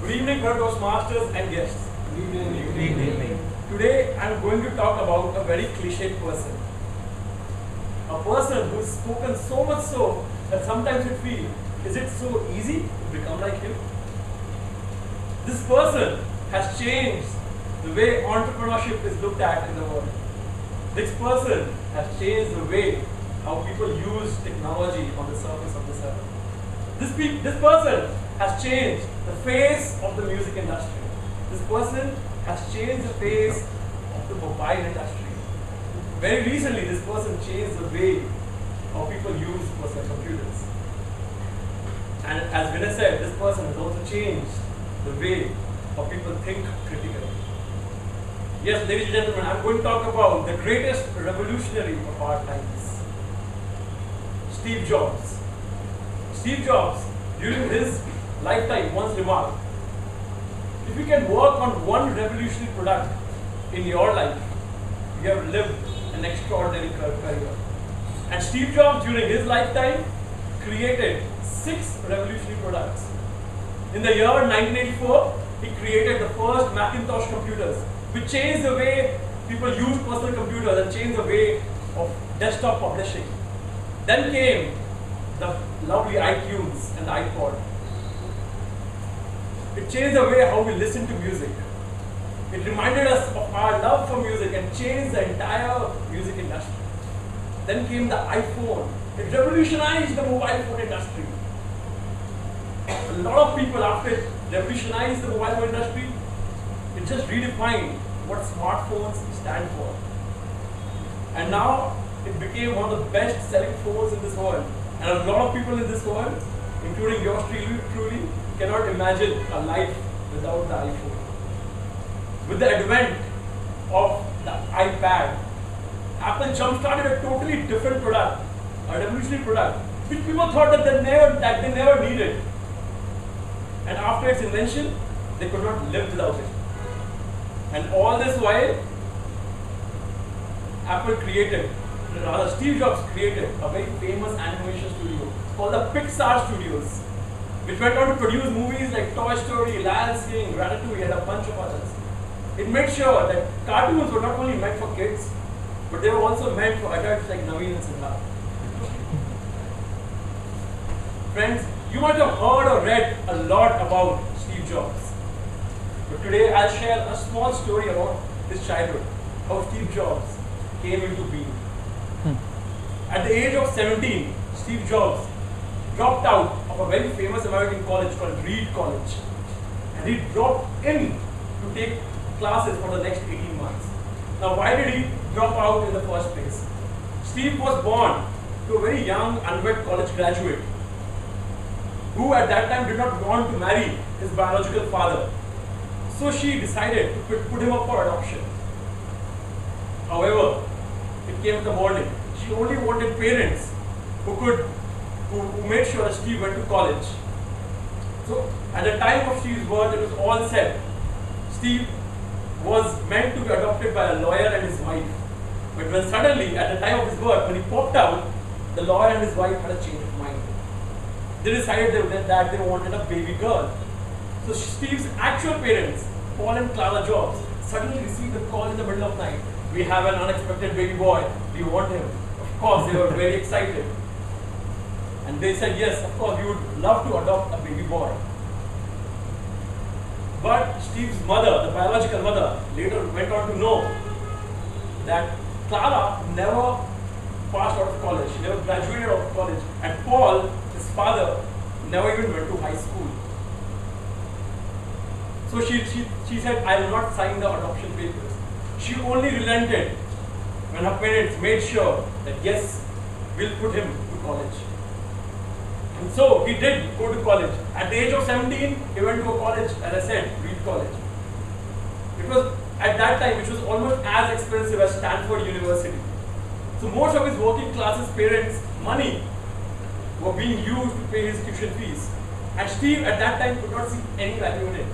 Good evening, fellow Toastmasters and guests. Good evening. Today, I am going to talk about a very cliched person. A person who has spoken so much so that sometimes you feel, is it so easy to become like him? This person has changed the way entrepreneurship is looked at in the world. This person has changed the way how people use technology on the surface of this earth. This person has changed the face of the music industry. This person has changed the face of the mobile industry. Very recently, this person changed the way how people use personal computers. And as Vinay said, this person has also changed the way how people think critically. Yes, ladies and gentlemen, I'm going to talk about the greatest revolutionary of our times, Steve Jobs. Steve Jobs, during his lifetime, once remarked, if you can work on one revolutionary product in your life, you have lived an extraordinary career. And Steve Jobs, during his lifetime, created 6 revolutionary products. In the year 1984, he created the first Macintosh computers, which changed the way people use personal computers and changed the way of desktop publishing. Then came the lovely iTunes and the iPod. It changed the way how we listen to music. It reminded us of our love for music and changed the entire music industry. Then came the iPhone. It revolutionized the mobile phone industry. A lot of people, after it revolutionized the mobile phone industry, it just redefined what smartphones stand for. And now it became one of the best selling phones in this world. And a lot of people in this world, including yours truly, cannot imagine a life without the iPhone. With the advent of the iPad, Apple jump-started a totally different product, a revolutionary product, which people thought that they never needed. And after its invention, they could not live without it. And all this while, Steve Jobs created a very famous animation studio called the Pixar Studios, which went on to produce movies like Toy Story, Lion King, Ratatouille, and a bunch of others. It made sure that cartoons were not only meant for kids, but they were also meant for adults like Naveen and Siddharth. Friends, you might have heard or read a lot about Steve Jobs. But today I'll share a small story about his childhood, how Steve Jobs came into being. At the age of 17, Steve Jobs dropped out of a very famous American college called Reed College. And he dropped in to take classes for the next 18 months. Now, why did he drop out in the first place? Steve was born to a very young, unwed college graduate who at that time did not want to marry his biological father. So she decided to put him up for adoption. However, it came to the morning. She only wanted parents who made sure that Steve went to college. So at the time of Steve's birth, it was all set. Steve was meant to be adopted by a lawyer and his wife. But when suddenly, at the time of his birth, when he popped out, the lawyer and his wife had a change of mind. They decided that they wanted a baby girl. So Steve's actual parents, Paul and Clara Jobs, suddenly received a call in the middle of the night. We have an unexpected baby boy. Do you want him? Of course, they were very excited. And they said, yes, of course, we would love to adopt a baby boy. But Steve's mother, the biological mother, later went on to know that Clara never passed out of college. She never graduated out of college. And Paul, his father, never even went to high school. So she said, I will not sign the adoption papers. She only relented when her parents made sure that yes, we'll put him to college. And so he did go to college. At the age of 17, he went to a college, as I said, Reed College. It was at that time, which was almost as expensive as Stanford University. So most of his working class's parents' money were being used to pay his tuition fees. And Steve at that time could not see any value in it.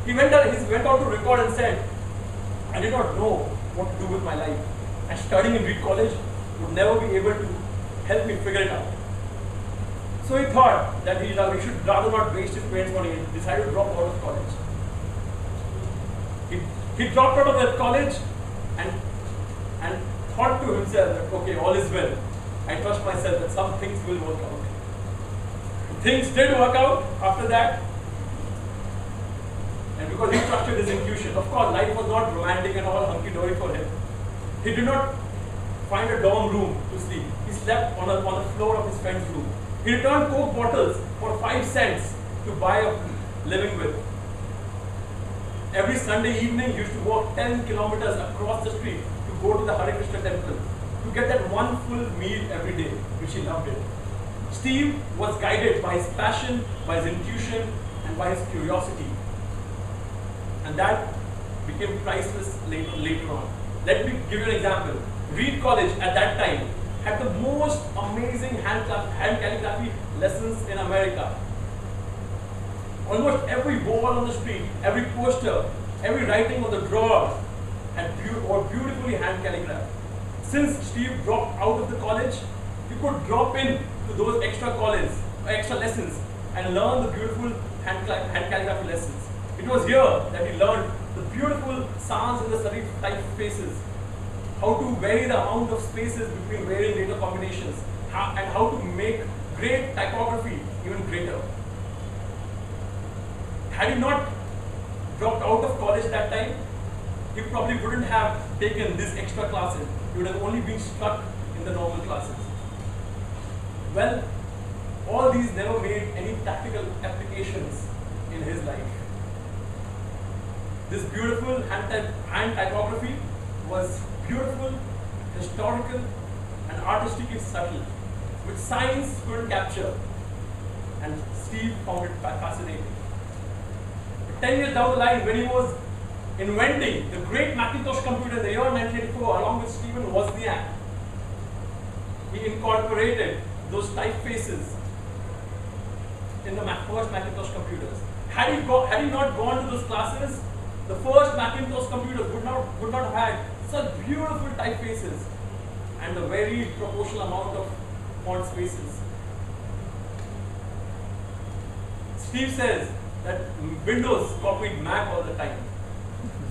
He went out to record and said, I did not know what to do with my life. And studying in Reed College would never be able to help me figure it out. So he thought that he should rather not waste his parents' money and decided to drop out of college. He dropped out of that college and thought to himself that, okay, all is well. I trust myself that some things will work out. Things did work out after that. And because he trusted his intuition. Of course, life was not romantic and all hunky-dory for him. He did not find a dorm room to sleep. He slept on the floor of his friend's room. He returned Coke bottles for 5 cents to buy a living with. Every Sunday evening, he used to walk 10 kilometers across the street to go to the Hare Krishna temple to get that one full meal every day, which he loved it. Steve was guided by his passion, by his intuition, and by his curiosity. And that became priceless later on. Let me give you an example. Reed College at that time had the most amazing hand calligraphy lessons in America. Almost every wall on the street, every poster, every writing on the drawer had beautifully hand calligraphed. Since Steve dropped out of the college, he could drop in to those extra lessons and learn the beautiful hand calligraphy lessons. It was here that he learned the beautiful sounds in the serif typefaces, how to vary the amount of spaces between varying data combinations, and how to make great typography even greater. Had he not dropped out of college that time, he probably wouldn't have taken these extra classes. He would have only been stuck in the normal classes. Well, all these never made any practical applications in his life. This beautiful hand typography was beautiful, historical, and artistically subtle, which science couldn't capture. And Steve found it fascinating. But 10 years down the line, when he was inventing the great Macintosh computer in the year 1984, along with Stephen Wozniak, he incorporated those typefaces in the first Macintosh computers. Had he not gone to those classes, the first Macintosh computers would not have had such beautiful typefaces and a very proportional amount of font spaces. Steve says that Windows copied Mac all the time.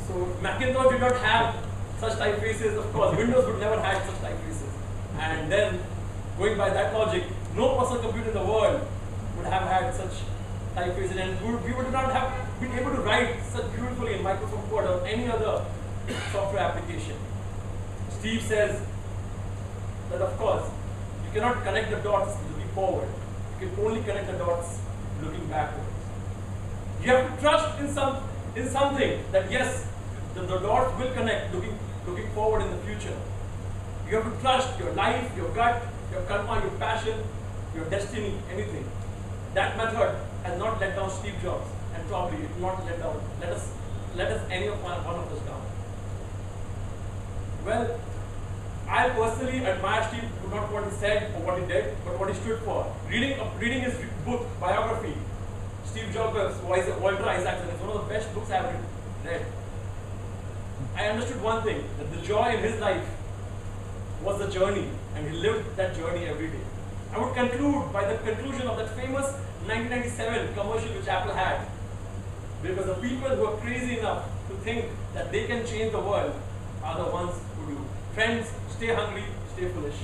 So Macintosh did not have such typefaces. Of course, Windows would never have such typefaces. And then, going by that logic, no personal computer in the world would have had such typefaces, and we would not have been able to write such beautifully in Microsoft Word or any other software application. Steve says that, of course, you cannot connect the dots looking forward. You can only connect the dots looking backwards. You have to trust in something that yes, the dots will connect looking forward in the future. You have to trust your life, your gut, your karma, your passion, your destiny, anything. That method has not let down Steve Jobs, and probably it will not let us any of one of us down. Well, I personally admire Steve, not what he said or what he did, but what he stood for. Reading his book, biography, Steve Jobs' Walter Isaacson, is one of the best books I have read. I understood one thing, that the joy in his life was the journey, and he lived that journey every day. I would conclude by the conclusion of that famous 1997 commercial which Apple had, because the people who are crazy enough to think that they can change the world are the ones who do. Friends, stay hungry, stay foolish.